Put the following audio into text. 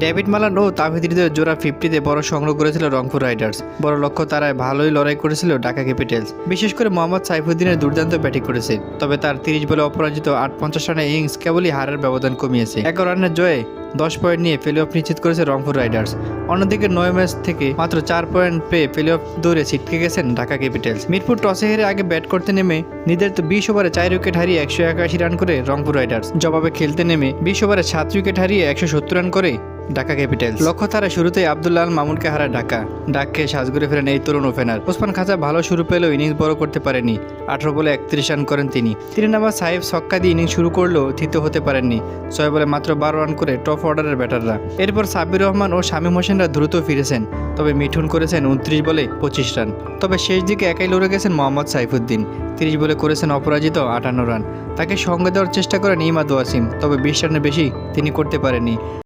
David Malan ও তাওহিদ হৃদয়ের জোড়া 50-তে বড় সংগ্রহ করেছিল রংপুর রাইডার্স। বড় লক্ষ্য তারায় ভালোই লড়াই করেছিল ঢাকা ক্যাপিটালস। বিশেষ করে মোহাম্মদ সাইফুদ্দিনের দুর্দান্ত ব্যাটিং করেছে, তবে তার 30 বলে অপরাজিত 58 রানের ইনিংস কেবলই হারের ব্যবধান কমিয়েছে। 11 রানের জয়ে 10 পয়েন্ট নিয়ে প্লে অফ নিশ্চিত করেছে রংপুর রাইডার্স। অন্যদিকে 9 ম্যাচ থেকে মাত্র 4 পয়েন্ট পেয়ে প্লে অফ দৌড়ে ছিটকে গেছেন ঢাকা ক্যাপিটালস। মিরপুর টসে হেরে আগে ব্যাট করতে নেমে নির্ধারিত 20 ওভারে 4 উইকেট হারিয়ে 181 রান করে রংপুর রাইডার্স। জবাবে খেলতে নেমে 20 ওভারে 7 উইকেট হারিয়ে 170 রান করে ঢাকা ক্যাপিটালস। লক্ষ্য তারা শুরুতেই আব্দুল্লাহ আল মামুনকে হারায় ঢাকা। ডাক খেয়ে সাজঘুরে ফেরেন এই তরুণ ওপেনার। ওসমান খাজা ভালো শুরু পেলেও ইনিংস বড় করতে পারেনি। 18 বলে 31 রান করেন তিনি। নাম্বার সাহেব ছক্কা দিয়ে ইনিংস শুরু করলেও থিত হতে পারেননি। 6 বলে মাত্র 12 রান করে টপ অর্ডারের ব্যাটাররা। এরপর সাব্বির রহমান ও শামীম হোসেনরা দ্রুত ফিরেছেন, তবে মিঠুন করেছেন 29 বলে 25 রান। তবে শেষ দিকে একাই লড়ে গেছেন মোহাম্মদ সাইফুদ্দিন। 30 বলে করেছেন অপরাজিত 58 রান। তাকে সঙ্গে দেওয়ার চেষ্টা করেন ইমাদ ওয়াসিম, তবে 20 রানের বেশি তিনি করতে পারেননি।